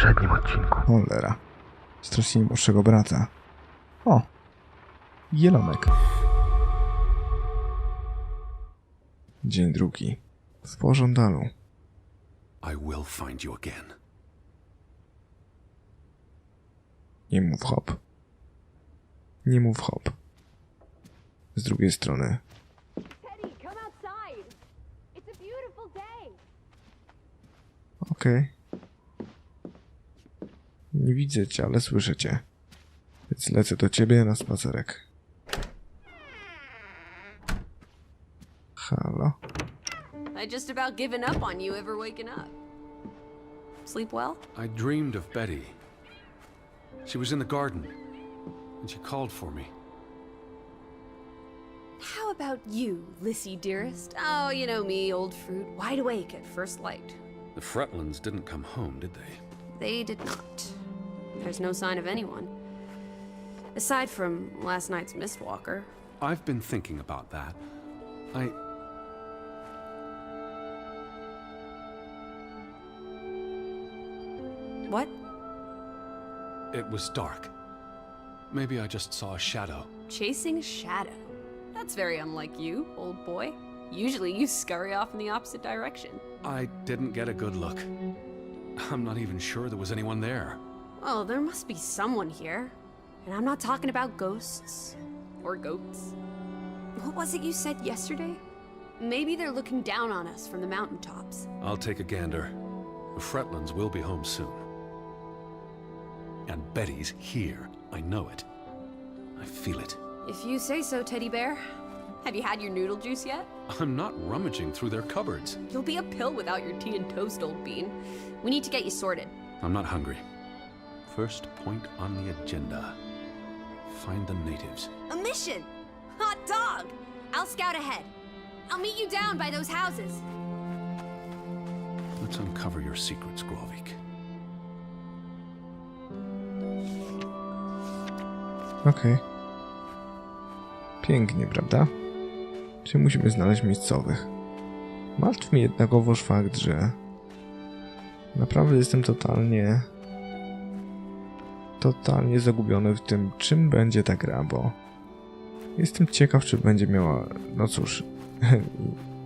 poprzednim odcinku. Cholera. Stracili młodszego brata. O! Jelonek. Dzień drugi. W pożądalu. I will find you again. Nie mów hop. Nie mów hop. Z drugiej strony. Teddy, come outside. It's a beautiful day. Okej. Nie widzę cię, ale słyszę cię. Więc lecę do ciebie na spacerek. Halo? I just about given up on you ever waking up. Sleep well? I dreamed of Betty. She was in the garden, and she called for me. How about you, Lissy dearest? Oh, you know me, old fruit, wide awake at first light. The Fretlands didn't come home, did they? They did not. There's no sign of anyone. Aside from last night's Mistwalker. I've been thinking about that. What? It was dark. Maybe I just saw a shadow. Chasing a shadow. That's very unlike you, old boy. Usually you scurry off in the opposite direction. I didn't get a good look. I'm not even sure there was anyone there. Well, there must be someone here. And I'm not talking about ghosts. Or goats. What was it you said yesterday? Maybe they're looking down on us from the mountaintops. I'll take a gander. The Fretlands will be home soon. And Betty's here. I know it. I feel it. If you say so, Teddy Bear. Have you had your noodle juice yet? I'm not rummaging through their cupboards. You'll be a pill without your tea and toast, old bean. We need to get you sorted. I'm not hungry. First point on the agenda. Find the natives. A mission! Hot dog! I'll scout ahead. I'll meet you down by those houses. Let's uncover your secrets, Grovik. Okej. Pięknie, prawda? Czy musimy znaleźć miejscowych? Martwi mnie jednakowoż fakt, że naprawdę jestem totalnie zagubiony w tym, czym będzie ta gra, bo jestem ciekaw, czy będzie miała, no cóż,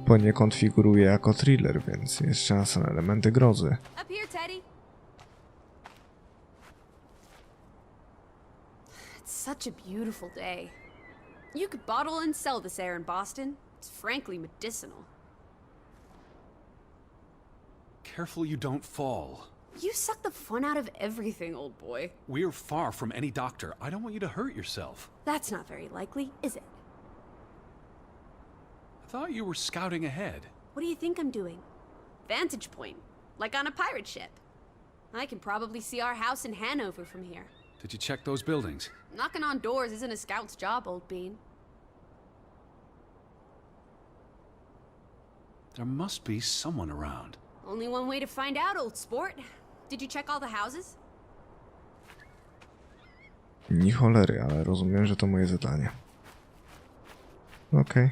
poniekąd figuruje jako thriller, więc jest szansa na elementy grozy. Up here, Teddy. It's such a beautiful day. You could bottle and sell this air in Boston. It's frankly medicinal. Careful you don't fall. You suck the fun out of everything, old boy. We're far from any doctor. I don't want you to hurt yourself. That's not very likely, is it? I thought you were scouting ahead. What do you think I'm doing? Vantage point, like on a pirate ship. I can probably see our house in Hanover from here. Did you check those buildings? Knocking on doors isn't a scout's job, old bean. There must be someone around. Only one way to find out, old sport. Did you check all the houses? Ni cholery, ale rozumiem, że to moje zadanie. Okej.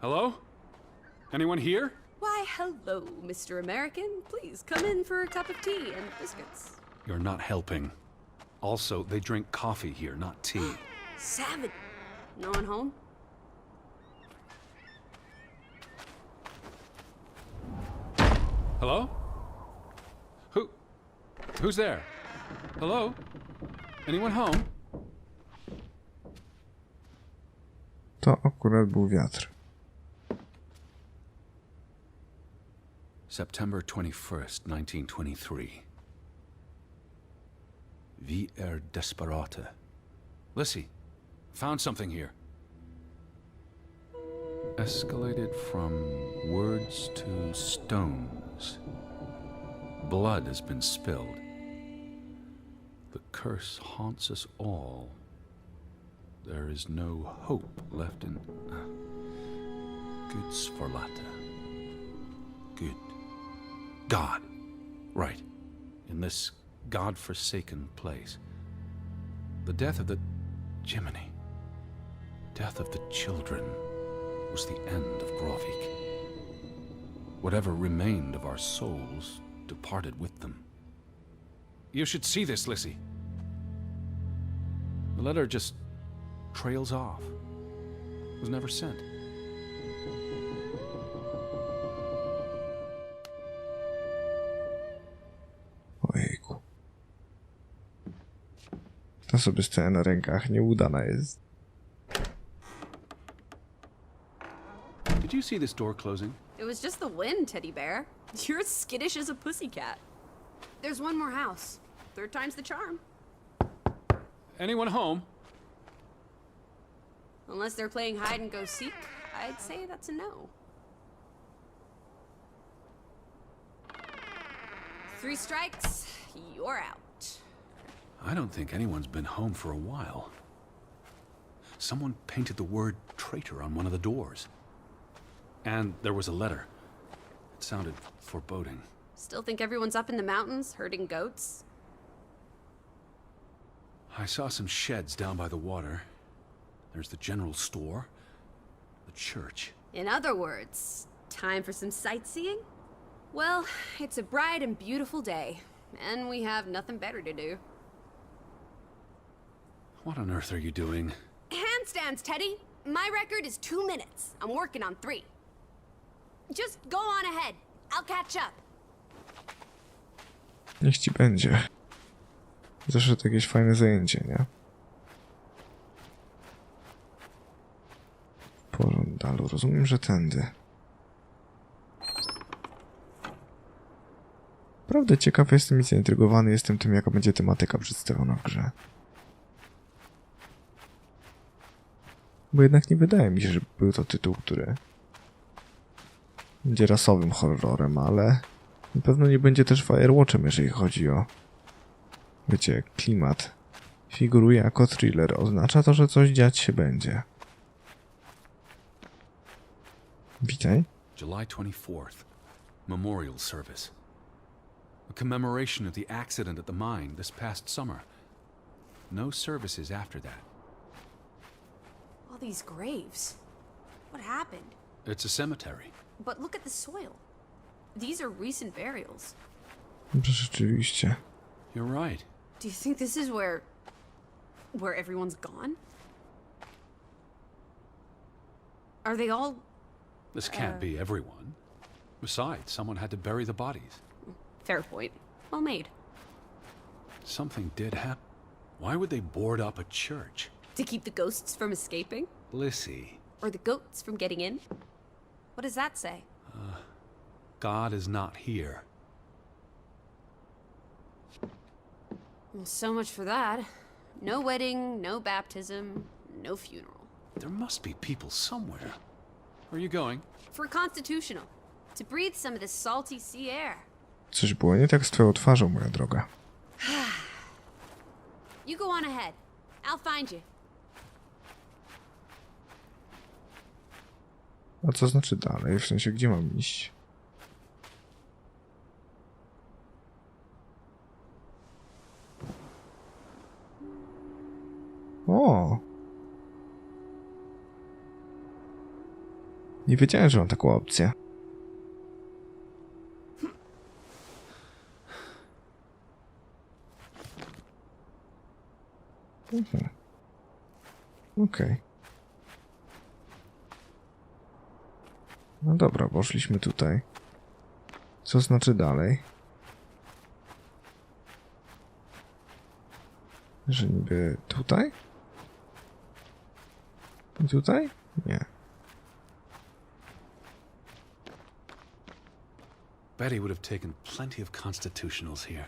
Hello? Anyone here? Why, hello, Mr. American. Please come in for a cup of tea and biscuits. You're not helping. Also, they drink coffee here, not tea. Savage. No one home? Hello? Who's there? Hello? Anyone home? To akurat był wiatr. September 21st, 1923. Vi desperata. Lissy, found something here. Escalated from words to stones. Blood has been spilled. The curse haunts us all. There is no hope left in... Good Sforlata. Good. God. Right. In this God-forsaken place. The death of the... Jiminy. Death of the children was the end of Grovik. Whatever remained of our souls departed with them. You should see this, Lissy. The letter just trails off. Was never sent. Ojejku. Ta sobie stoję na rękach, nieudana jest. Did you see this door closing? It was just the wind, teddy bear. You're as skittish as a pussycat. There's one more house. Third time's the charm. Anyone home? Unless they're playing hide and go seek, I'd say that's a no. 3 strikes, you're out. I don't think anyone's been home for a while. Someone painted the word traitor on one of the doors. And there was a letter. It sounded foreboding. Still think everyone's up in the mountains herding goats? I saw some sheds down by the water. There's the general store, the church. In other words, time for some sightseeing? Well, it's a bright and beautiful day, and we have nothing better to do. What on earth are you doing? Handstands, Teddy! My record is 2 minutes. I'm working on 3. Just go on ahead. I'll catch up. Niech ci będzie. Zresztą to jakieś fajne zajęcie, nie? W porządku, rozumiem, że tędy. Naprawdę ciekaw jestem i zaintrygowany jestem tym, jaka będzie tematyka przedstawiona w grze. Bo jednak nie wydaje mi się, że był to tytuł, który będzie rasowym horrorem, ale na pewno nie będzie też Firewatchem, jeżeli chodzi o, wiecie, klimat. Figuruje jako thriller. Oznacza to, że coś dziać się będzie. Witaj. July 24th. Memorial service. A commemoration of the accident at the mine this past summer. No services after that. All these graves. What happened? It's a cemetery. But look at the soil. These are recent burials. Rzeczywiście. You're right. Do you think this is where everyone's gone? Are they all... This can't be everyone. Besides, someone had to bury the bodies. Fair point. Well made. Something did happen. Why would they board up a church? To keep the ghosts from escaping? Lissy, Or the goats from getting in? What does that say? God is not here. Well, so much for that. No wedding, no baptism, no funeral. There must be people somewhere. Where are you going? For Constitutional. To breathe some of this salty sea air. Coś było nie tak z twoją twarzą, moja droga. You go on ahead. I'll find you. A co znaczy dalej? W sensie, gdzie mam iść? O! Nie wiedziałem, że mam taką opcję. Okej. No dobra, poszliśmy tutaj. Co znaczy dalej? Że niby tutaj? I tutaj? Nie. Betty would have taken plenty of constitutionals here.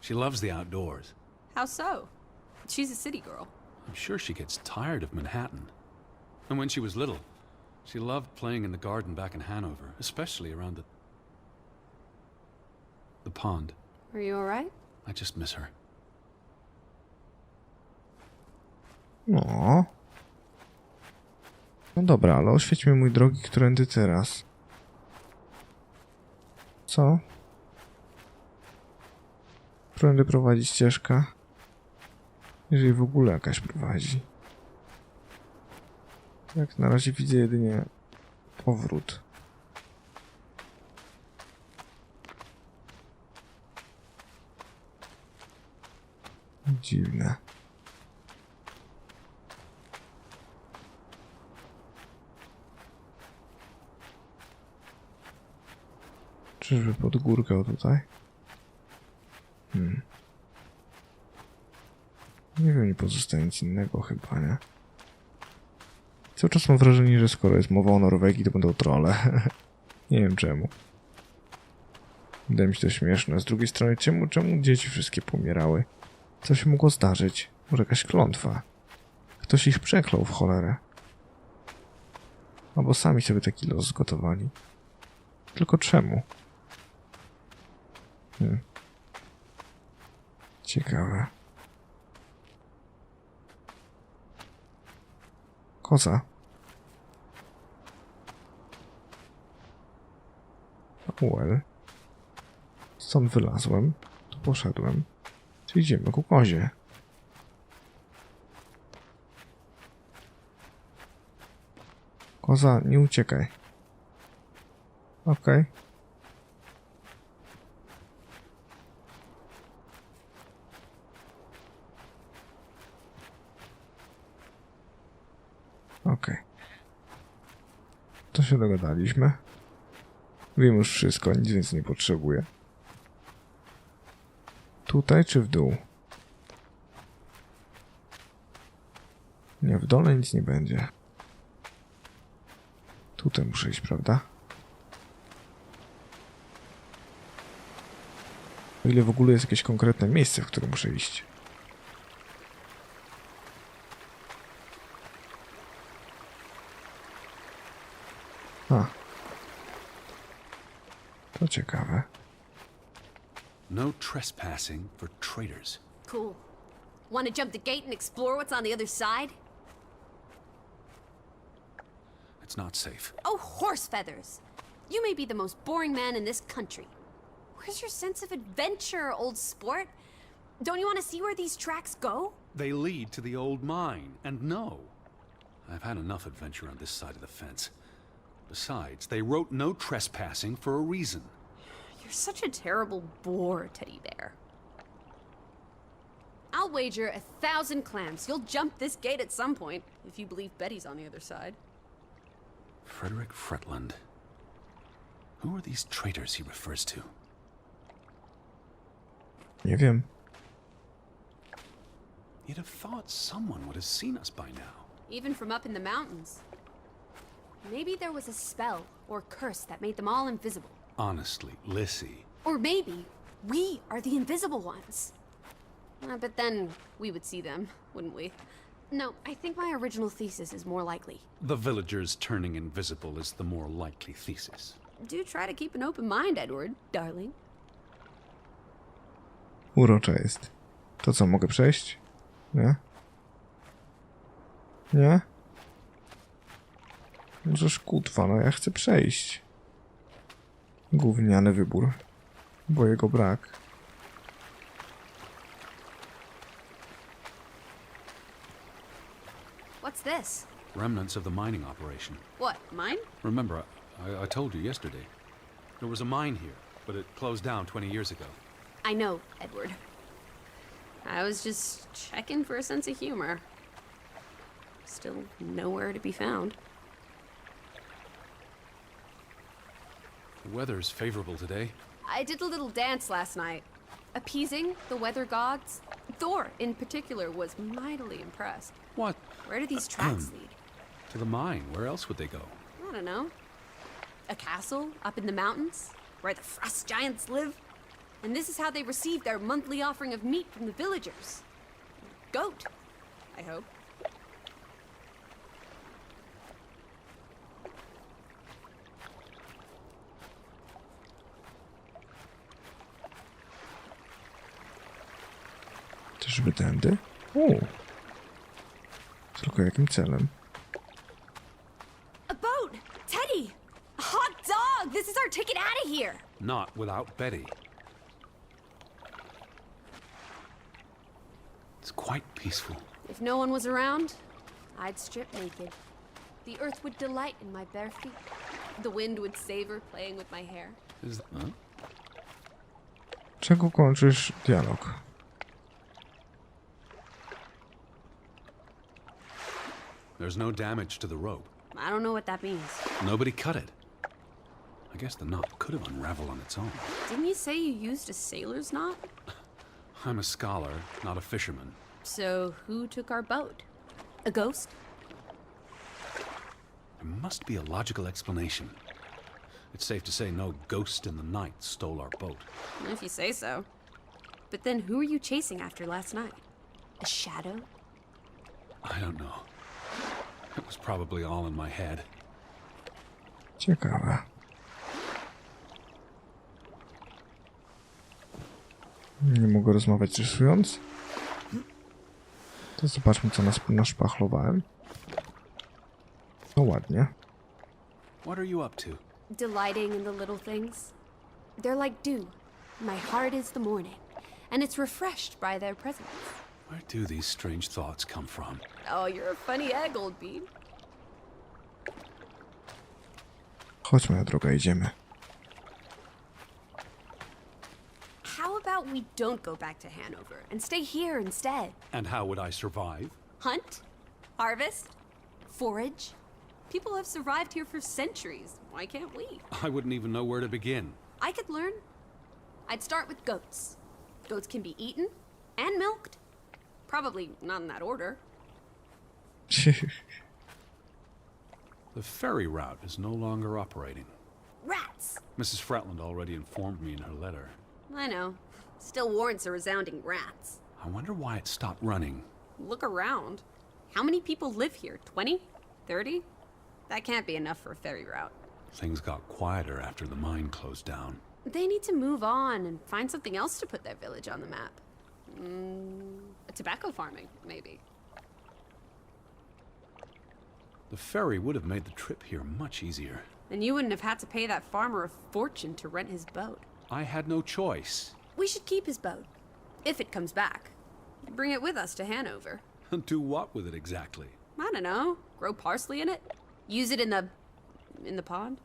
She loves the outdoors. How so? She's a city girl. I'm sure she gets tired of Manhattan. And when she was little, she loved playing in the garden back in Hanover, especially around the pond. Are you alright? I just miss her. No. No dobra, ale oświećmy, mój drogi, którędy teraz. Co? Którędy prowadzi ścieżka? Jeżeli w ogóle jakaś prowadzi. Tak, na razie widzę jedynie powrót. Dziwne. Czyżby pod górkę tutaj? Nie wiem, nie pozostaje nic innego chyba, nie? Cały czas mam wrażenie, że skoro jest mowa o Norwegii, to będą trolle. Nie wiem czemu. Wydaje mi się to śmieszne. Z drugiej strony, czemu dzieci wszystkie pomierały? Co się mogło zdarzyć? Może jakaś klątwa? Ktoś ich przeklął w cholerę. Albo sami sobie taki los zgotowali. Tylko czemu? Ciekawe. Koza. Well. Stąd wylazłem, tu poszedłem. Czy idziemy ku kozie? Koza, nie uciekaj. Okej. Okej. To się dogadaliśmy. Wiem już wszystko, nic więcej nie potrzebuję. Tutaj czy w dół? Nie, w dole nic nie będzie. Tutaj muszę iść, prawda? O ile w ogóle jest jakieś konkretne miejsce, w którym muszę iść. A. To ciekawe. No trespassing for traitors. Cool. Want to jump the gate and explore what's on the other side? It's not safe. Oh, horse feathers! You may be the most boring man in this country. Where's your sense of adventure, old sport? Don't you want to see where these tracks go? They lead to the old mine, and no. I've had enough adventure on this side of the fence. Besides, they wrote no trespassing for a reason. You're such a terrible bore, Teddy Bear. I'll wager 1,000 clams you'll jump this gate at some point, if you believe Betty's on the other side. Frederick Fretland. Who are these traitors he refers to? Nie wiem. You'd have thought someone would have seen us by now. Even from up in the mountains. Maybe there was a spell or curse that made them all invisible. Honestly, Lissy. Or maybe we are the invisible ones. But then we would see them, wouldn't we? No, I think my original thesis is more likely. The villagers turning invisible is the more likely thesis. Do try to keep an open mind, Edward, darling. Urocza jest. To co, mogę przejść? Nie? Nie? Możesz kutwa, no ja chcę przejść. Gówniany wybór. Bo jego brak. What's this? Remnants of the mining operation. What, mine? Remember, I told you yesterday. There was a mine here, but it closed down 20 years ago. I know, Edward. I was just checking for a sense of humor. Still nowhere to be found. The weather's favorable today. I did a little dance last night, appeasing the weather gods. Thor, in particular, was mightily impressed. What? Where do these tracks lead? To the mine. Where else would they go? I don't know. A castle up in the mountains, where the frost giants live. And this is how they receive their monthly offering of meat from the villagers. Goat, I hope. Czyżby tędy? Tylko jakim celem? A boat! Teddy! A hot dog! This is our ticket out of here! Not without Betty. It's quite peaceful. If no one was around, I'd strip naked. The earth would delight in my bare feet. The wind would savor playing with my hair. Is huh? Czego kończysz dialog? There's no damage to the rope. I don't know what that means. Nobody cut it. I guess the knot could have unraveled on its own. Didn't you say you used a sailor's knot? I'm a scholar, not a fisherman. So who took our boat? A ghost? There must be a logical explanation. It's safe to say no ghost in the night stole our boat. If you say so. But then who were you chasing after last night? A shadow? I don't know. It was probably all in my head. Ciekawe. Nie mogę rozmawiać rysując. To zobaczmy, co naszpachlowałem. No ładnie. What are you up to? Delighting in the little things. They're like dew. My heart is the morning, and it's refreshed by their presence. Where do these strange thoughts come from? Oh, you're a funny egg, old bean. Chodź, moja droga, idziemy. How about we don't go back to Hanover and stay here instead? And how would I survive? Hunt? Harvest? Forage? People have survived here for centuries. Why can't we? I wouldn't even know where to begin. I could learn. I'd start with goats. Goats can be eaten and milked. Probably not in that order. The ferry route is no longer operating. Rats! Mrs. Fretland already informed me in her letter. I know. Still warrants a resounding rats. I wonder why it stopped running. Look around. How many people live here? 20? 30? That can't be enough for a ferry route. Things got quieter after the mine closed down. They need to move on and find something else to put their village on the map. Tobacco farming, maybe. The ferry would have made the trip here much easier. And you wouldn't have had to pay that farmer a fortune to rent his boat. I had no choice. We should keep his boat. If it comes back. Bring it with us to Hanover. Do what with it exactly? I don't know. Grow parsley in it? Use it in the pond?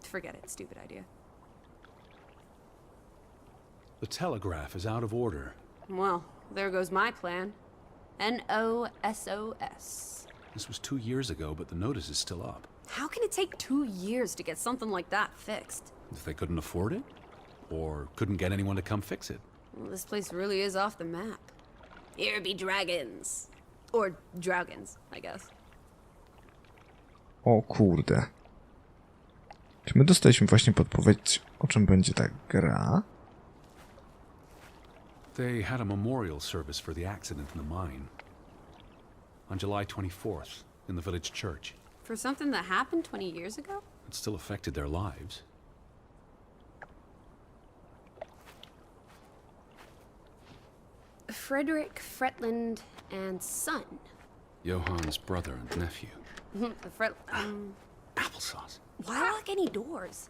Forget it. Stupid idea. The telegraph is out of order. Well, there goes my plan. NOSOS. This was 2 years ago, but the notice is still up. How can it take 2 years to get something like that fixed? If they couldn't afford it? Or couldn't get anyone to come fix it? Well, this place really is off the map. Here be dragons. Or draugans, I guess. O kurde. Czy my dostaliśmy właśnie podpowiedź, o czym będzie ta gra? They had a memorial service for the accident in the mine. On July 24th, in the village church. For something that happened 20 years ago? It still affected their lives. Frederick Fretland and son. Johann's brother and nephew. Applesauce. Why lock any doors?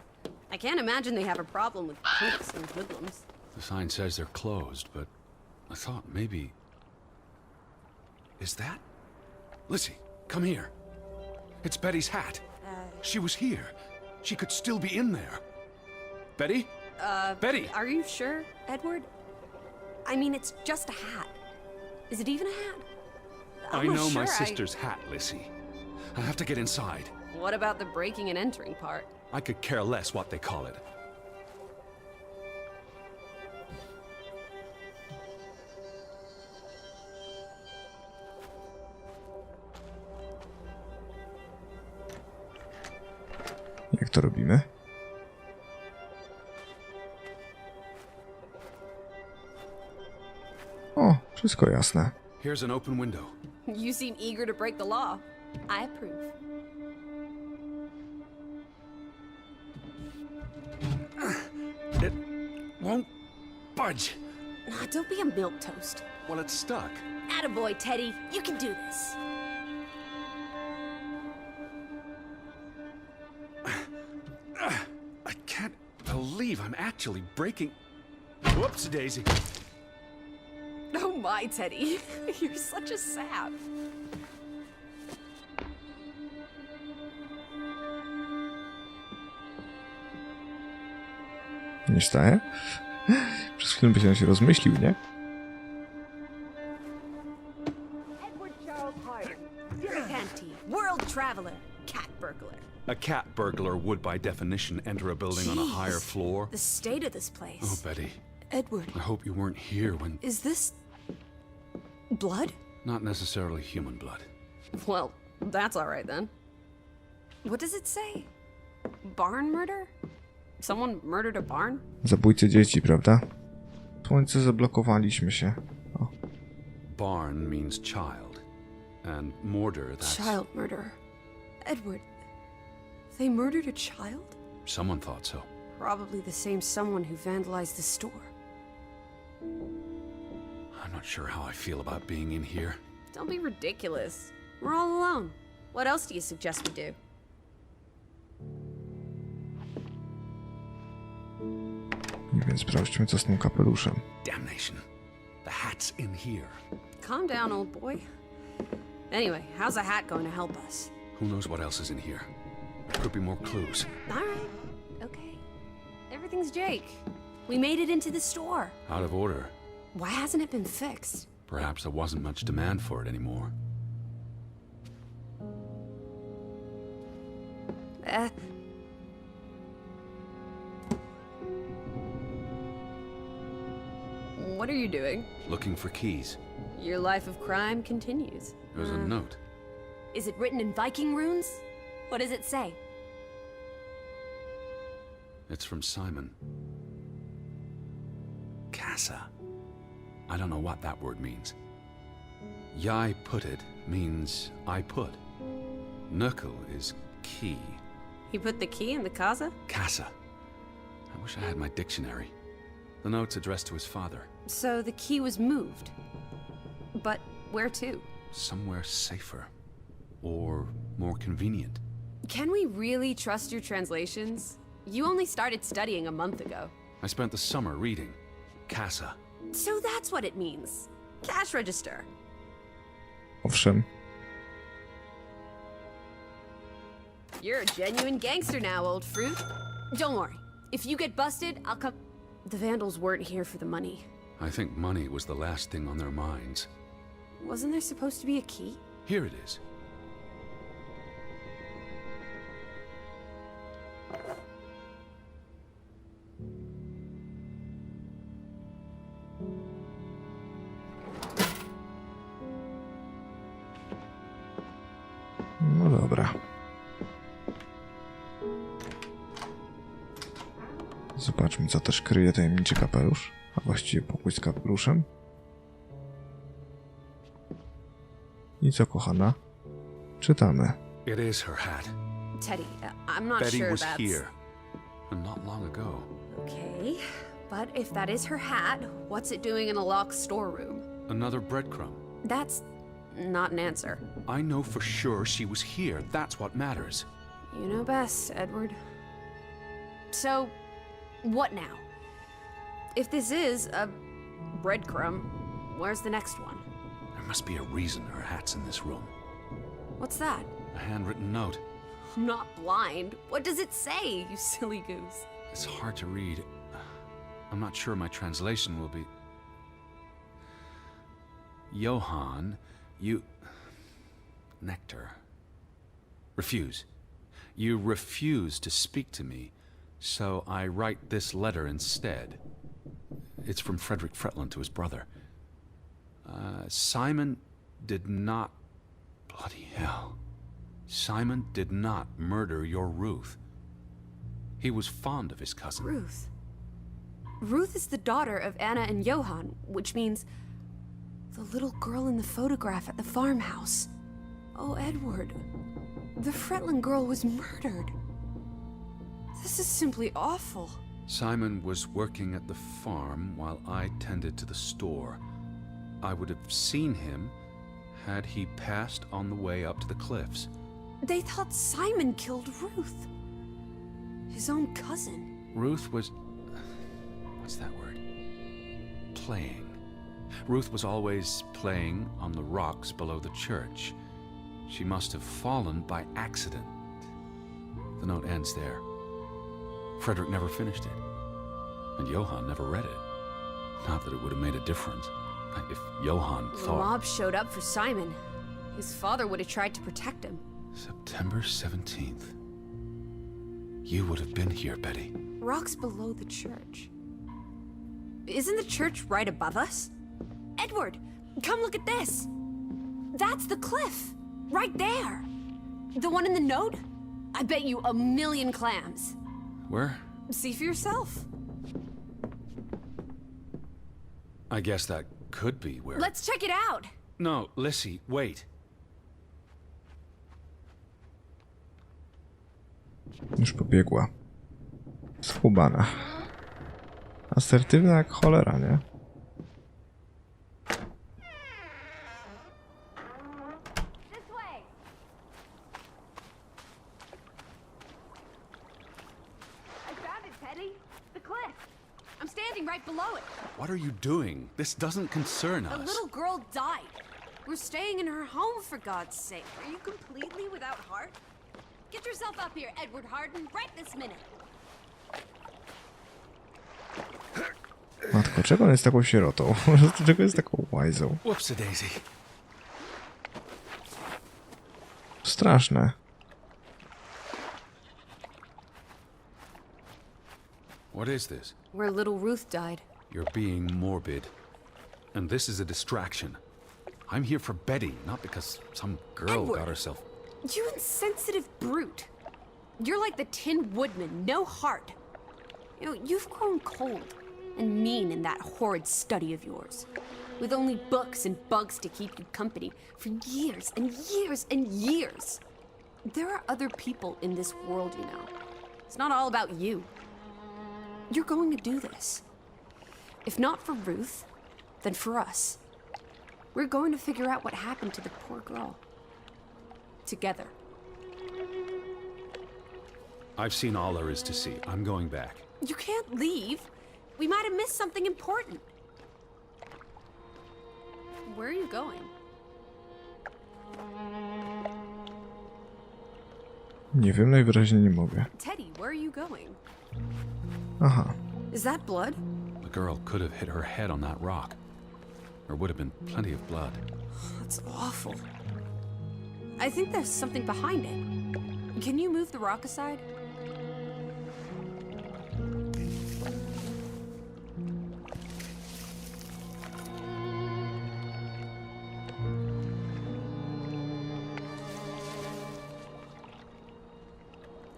I can't imagine they have a problem with cooks and hoodlums. The sign says they're closed, but I thought maybe... Is that? Lizzie, come here. It's Betty's hat. She was here. She could still be in there. Betty? Betty! Are you sure, Edward? I mean, it's just a hat. Is it even a hat? I I'm not know my sure. sister's hat, Lizzie. I have to get inside. What about the breaking and entering part? I could care less what they call it. Jak to robimy? O, wszystko jasne. Here's an open window. You seem eager to break the law. I approve. It won't budge. Don't be a milquetoast. Well, it's stuck. Attaboy, Teddy. You can do this. I can't believe I'm actually breaking... Whoops, Daisy. Oh my, Teddy. You're such a sap. Nie staje? Przez chwilę byś się rozmyślił, nie? Edward Charles Harding. Can't A cat burglar would, by definition, enter a building on a higher Jeez. floor. The state of this place. Oh, Betty, Edward, I hope you weren't here when... is this blood? Not necessarily human blood. Well, that's all right then. What does it say? Barn murder? Someone murdered a barn? Zabójcy dzieci, prawda? Słońce, zablokowaliśmy się. O. Barn means child, and mortar, that's... Child murder. Edward, they murdered a child? Someone thought so. Probably the same someone who vandalized the store. I'm not sure how I feel about being in here. Don't be ridiculous. We're all alone. What else do you suggest we do? I więc sprawdźmy, co z tym kapeluszem. Damnation. The hat's in here. Calm down, old boy. Anyway, how's a hat going to help us? Who knows what else is in here? There could be more clues. All right. Okay. Everything's Jake. We made it into the store. Out of order. Why hasn't it been fixed? Perhaps there wasn't much demand for it anymore. What are you doing? Looking for keys. Your life of crime continues. There's a note. Is it written in Viking runes? What does it say? It's from Simon. Casa. I don't know what that word means. Yai put it means I put. Knuckle is key. He put the key in the casa? Casa. I wish I had my dictionary. The note's addressed to his father. So the key was moved. But where to? Somewhere safer. Or more convenient. Can we really trust your translations? You only started studying a month ago. I spent the summer reading. Casa. So that's what it means. Cash register. Owszem. You're a genuine gangster now, old fruit. Don't worry. If you get busted, I'll come... The Vandals weren't here for the money. I think money was the last thing on their minds. Wasn't there supposed to be a key? Here it is. No dobra. Zobaczmy, co też kryje tajemniczy kapelusz, a właściwie pokój z kapeluszem. I co, kochana? Czytamy. It is her hat. Teddy, I'm not Betty sure was that's... here. And not long ago. Okay, but if that is her hat, what's it doing in a locked storeroom? Another breadcrumb. That's not an answer. I know for sure she was here. That's what matters. You know best, Edward. So, what now? If this is a breadcrumb, where's the next one? There must be a reason her hat's in this room. What's that? A handwritten note. I'm not blind. What does it say, you silly goose? It's hard to read. I'm not sure my translation will be... Johann, you... Nectar. Refuse. You refuse to speak to me, so I write this letter instead. It's from Frederick Fretland to his brother. Simon did not... Bloody hell. Simon did not murder your Ruth. He was fond of his cousin. Ruth. Ruth is the daughter of Anna and Johann, which means the little girl in the photograph at the farmhouse. Oh, Edward. The Fretland girl was murdered. This is simply awful. Simon was working at the farm while I tended to the store. I would have seen him had he passed on the way up to the cliffs. They thought Simon killed Ruth. His own cousin. Ruth was... what's that word? Playing. Ruth was always playing on the rocks below the church. She must have fallen by accident. The note ends there. Frederick never finished it. And Johann never read it. Not that it would have made a difference. If Johann The thought... mob showed up for Simon. His father would have tried to protect him. September 17th. You would have been here, Betty. Rock's below the church. Isn't the church right above us? Edward, come look at this. That's the cliff. Right there. The one in the note? I bet you 1,000,000 clams. Where? See for yourself. I guess that could be where... Let's check it out. No, Lissy, wait. Już pobiegła. Schubana. Asertywna jak cholera, nie? This way. I found it, Teddy. The cliff. I'm standing right below it. What are you doing? This doesn't concern A us. little girl died. We're staying in her home, for God's sake. Are you completely without heart? Get yourself up here, Edward Harden, right this minute. Matko, czego on jest taką sierotą? Czego jest taką łajzą? Whoopsie daisy. Straszne. What is this? Where little Ruth died. You're being morbid. And this is a distraction. I'm here for Betty, not because some girl Edward. got herself... You insensitive brute. You're like the Tin Woodman, no heart. You know, you've grown cold and mean in that horrid study of yours. With only books and bugs to keep you company for years and years and years. There are other people in this world, you know. It's not all about you. You're going to do this. If not for Ruth, then for us. We're going to figure out what happened to the poor girl. Together. I've seen all there is to see. I'm going back. You can't leave. We might have missed something important. Where are you going? Nie wiem, najwyraźniej nie mogę. Teddy, where are you going? Aha. Is that blood? The girl could have hit her head on that rock. There would have been plenty of blood. That's awful. I think there's something behind it. Can you move the rock aside?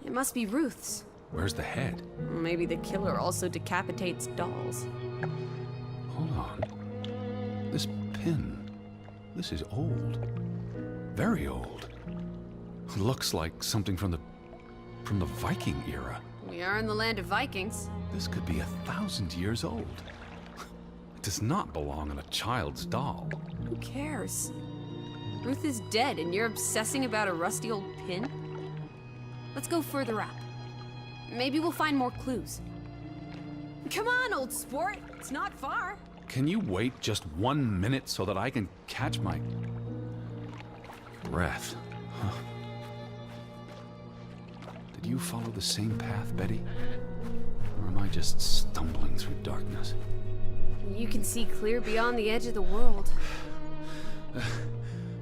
It must be Ruth's. Where's the head? Maybe the killer also decapitates dolls. Hold on. This pin. This is old. Very old. Looks like something from the Viking era. We are in the land of Vikings. This could be 1,000 years old. It does not belong on a child's doll. Who cares? Ruth is dead and you're obsessing about a rusty old pin? Let's go further up. Maybe we'll find more clues. Come on, old sport. It's not far. Can you wait just 1 minute so that I can catch my breath? Huh. Did you follow the same path, Betty? Or am I just stumbling through darkness? You can see clear beyond the edge of the world.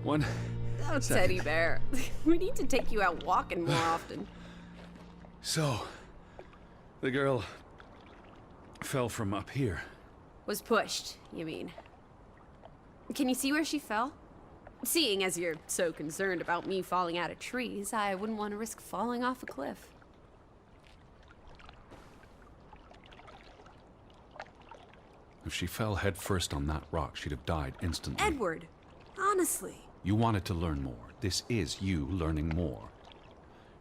One Oh, Teddy Bear. We need to take you out walking more often. So, the girl fell from up here. Was pushed, you mean? Can you see where she fell? Seeing as you're so concerned about me falling out of trees, I wouldn't want to risk falling off a cliff. If she fell headfirst on that rock, she'd have died instantly. Edward, honestly. You wanted to learn more. This is you learning more.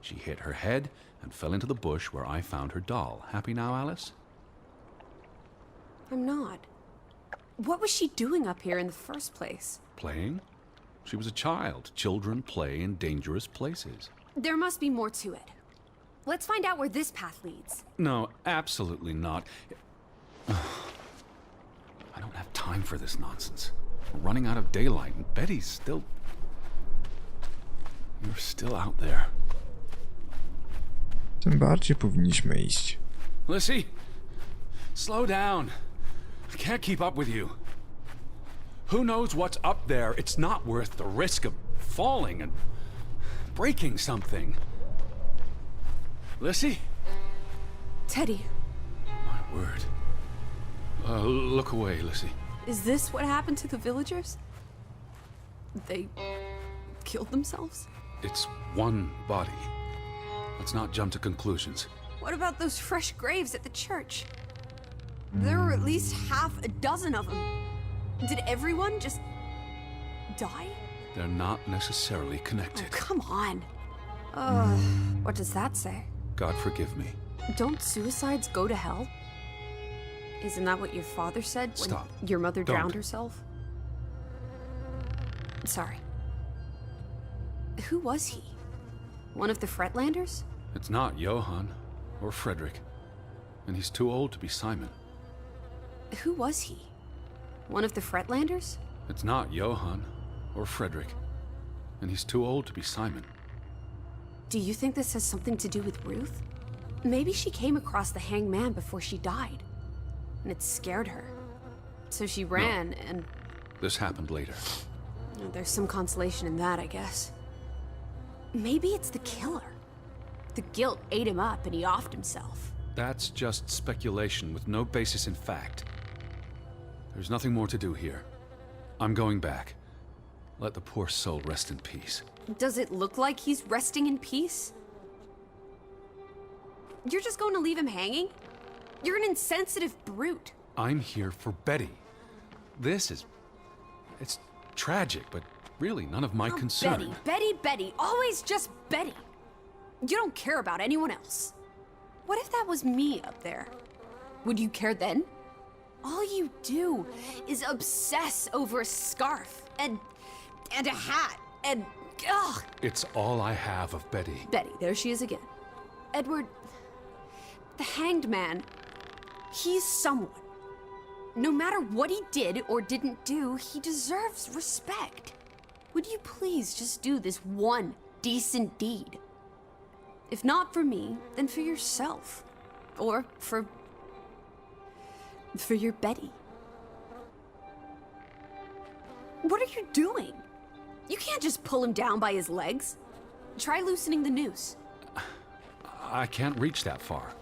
She hit her head and fell into the bush where I found her doll. Happy now, Alice? I'm not. What was she doing up here in the first place? Playing? She was a child. Children play in dangerous places. There must be more to it. Let's find out where this path leads. No, absolutely not. I don't have time for this nonsense. We're running out of daylight, and Betty's still... You're still out there. Tym bardziej powinniśmy iść. Lissy, slow down. I can't keep up with you. Who knows what's up there? It's not worth the risk of falling and breaking something. Lissy? Teddy, My word. Look away, Lissy. is this what happened to the villagers? They killed themselves? It's one body. Let's not jump to conclusions. What about those fresh graves at the church? There were at least half a dozen of them. Did everyone just die? They're not necessarily Oh, connected. come on. What does that say? God forgive me. Don't suicides go to hell? Isn't that what your father said when Stop. your mother Don't. drowned herself? Sorry. Who was he? One of the Fretlanders? It's not Johann or Frederick. And he's too old to be Simon. Who was he? One of the Fretlanders? It's not Johann or Frederick. And he's too old to be Simon. Do you think this has something to do with Ruth? Maybe she came across the hanged man before she died, and it scared her. So she ran, and This happened later. there's some consolation in that, I guess. Maybe it's the killer. The guilt ate him up, and he offed himself. That's just speculation with no basis in fact. There's nothing more to do here. I'm going back. Let the poor soul rest in peace. Does it look like he's resting in peace? You're just going to leave him hanging? You're an insensitive brute. I'm here for Betty. It's tragic, but really none of my Oh, concern. Betty, always just Betty. You don't care about anyone else. What if that was me up there? Would you care then? All you do is obsess over a scarf and a hat and ugh. It's all I have of Betty. Betty, there she is again. Edward, the hanged man, he's someone. No matter what he did or didn't do, he deserves respect. Would you please just do this one decent deed? If not for me, then for yourself. Or for your Betty. What are you doing? You can't just pull him down by his legs. Try loosening the noose. I can't reach that far.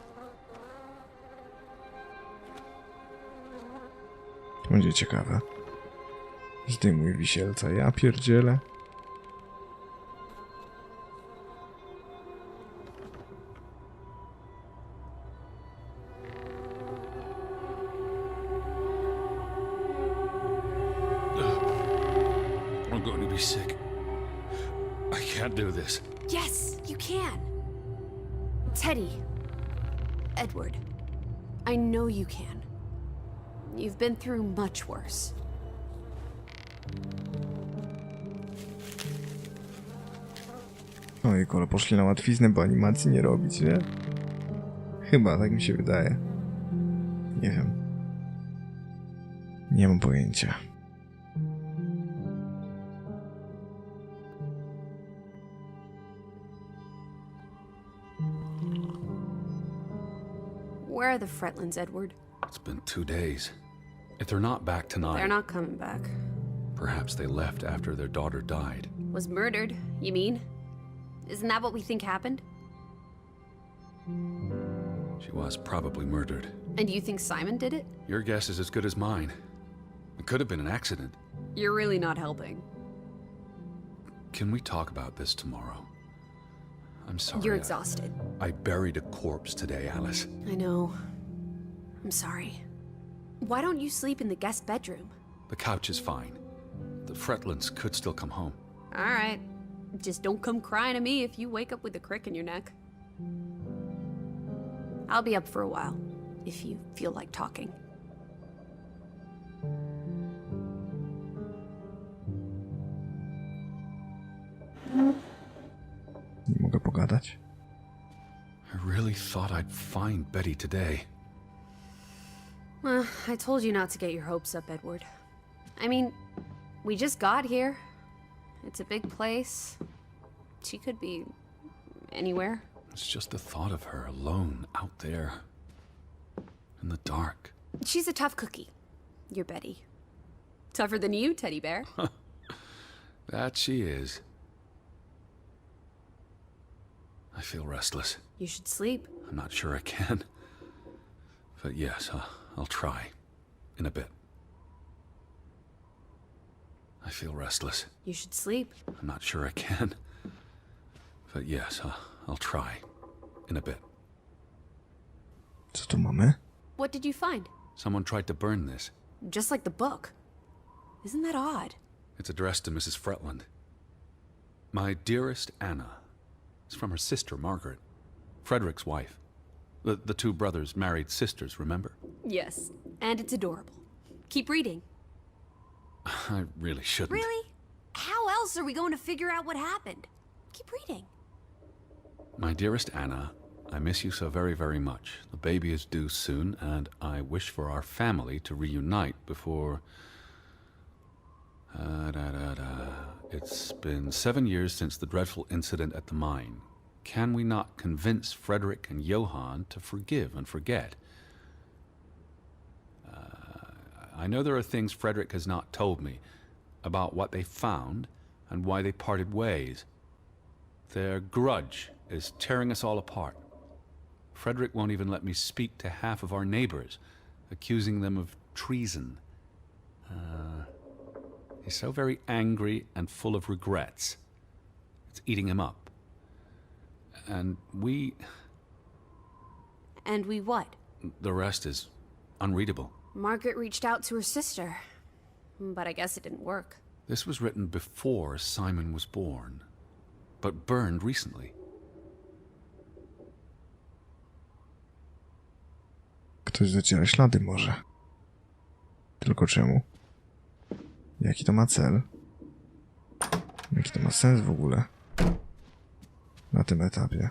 Będzie ciekawe. Zdejmuj wisielca, ja pierdzielę. I'm going to be sick. I can't do this. Yes, you can. Teddy. Edward. I know you can. You've been through much worse. Ojej, ale poszli na łatwiznę, bo animacji nie robić, nie? Chyba, tak mi się wydaje. Nie wiem. Nie mam pojęcia. Where are the Fretlands, Edward? It's been 2 days. If they're not back tonight, They're not coming back. perhaps they left after their daughter died. Was murdered, you mean? Isn't that what we think happened? She was probably murdered. And you think Simon did it? Your guess is as good as mine. It could have been an accident. You're really not helping. Can we talk about this tomorrow? I'm sorry. You're exhausted. I buried a corpse today, Alice. I know. I'm sorry. Why don't you sleep in the guest bedroom? The couch is fine. The Fretlands could still come home. All right. Just don't come crying to me if you wake up with a crick in your neck. I'll be up for a while, if you feel like talking. Nie mogę pogadać. I really thought I'd find Betty today. Well, I told you not to get your hopes up, Edward. I mean, we just got here. It's a big place. She could be anywhere. It's just the thought of her alone out there. In the dark. She's a tough cookie. Your Betty. Tougher than you, teddy bear. That she is. I feel restless. You should sleep. I'm not sure I can. But yes, I'll try. In a bit. I feel restless. You should sleep. I'm not sure I can. But yes, I'll try. In a bit. Co tu mamy? What did you find? Someone tried to burn this. Just like the book. Isn't that odd? It's addressed to Mrs. Fretland. My dearest Anna. It's from her sister, Margaret. Frederick's wife. The two brothers married sisters, remember? Yes, and it's adorable. Keep reading. I really shouldn't. Really? How else are we going to figure out what happened? Keep reading. My dearest Anna, I miss you so very, very much. The baby is due soon, and I wish for our family to reunite before... It's been 7 years since the dreadful incident at the mine. Can we not convince Frederick and Johann to forgive and forget? I know there are things Frederick has not told me about what they found and why they parted ways. Their grudge is tearing us all apart. Frederick won't even let me speak to half of our neighbors, accusing them of treason. He's so very angry and full of regrets. It's eating him up. And we... And we what? The rest is unreadable. Margaret reached out to her sister, but I guess it didn't work. This was written before Simon was born, but burned recently. Ktoś zaciera ślady może. Tylko czemu? Jaki to ma cel? Jaki to ma sens w ogóle? Na tym etapie.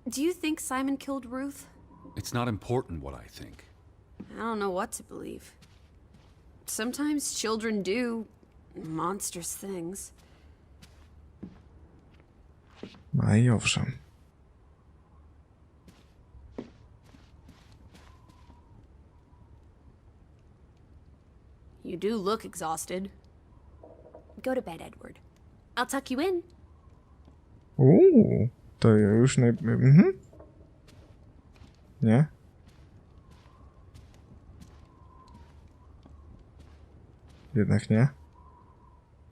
Do you think Simon killed Ruth? It's not important what I think. I don't know what to believe. Sometimes children do monstrous things. A i owszem. You do look exhausted. Go to bed, Edward. I'll tuck you in. To już Nie? Jednak nie?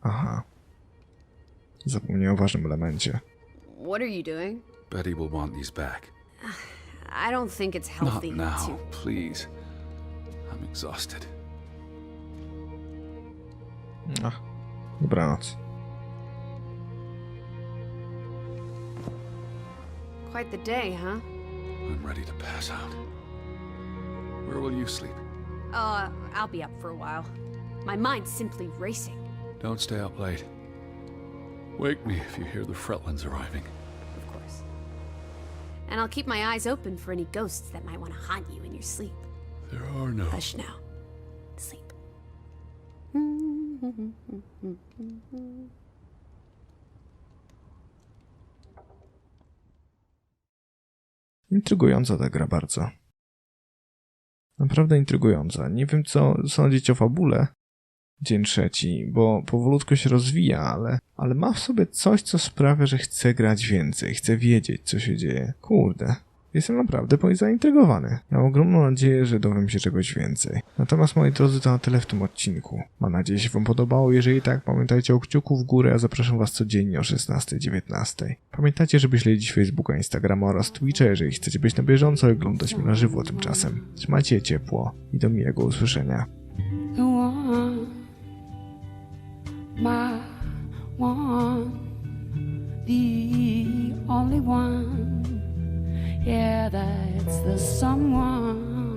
Aha. Zapomniałem o ważnym elemencie. What are you doing? Betty will want these back. I don't think it's Not healthy now, to... please. I'm exhausted. Dobranoc. Quite the day, huh? I'm ready to pass out. Where will you sleep? I'll be up for a while. My mind's simply racing. Don't stay up late. Wake me if you hear the Fretlands arriving. Of course. And I'll keep my eyes open for any ghosts that might want to haunt you in your sleep. There are no... Hush now. Sleep. Intrygująca ta gra bardzo. Naprawdę intrygująca. Nie wiem, co sądzić o fabule. Dzień trzeci, bo powolutku się rozwija, ale ma w sobie coś, co sprawia, że chcę grać więcej. Chcę wiedzieć, co się dzieje. Kurde. Jestem naprawdę zaintrygowany. Mam ogromną nadzieję, że dowiem się czegoś więcej. Natomiast, moi drodzy, to na tyle w tym odcinku. Mam nadzieję, że się wam podobało. Jeżeli tak, pamiętajcie o kciuku w górę, a zapraszam was codziennie o 16:19. Pamiętajcie, żeby śledzić Facebooka, Instagrama oraz Twitcha, jeżeli chcecie być na bieżąco i oglądać mnie na żywo tymczasem. Trzymajcie się ciepło i do miłego usłyszenia. The one, my one, the only one. Yeah, that's the someone.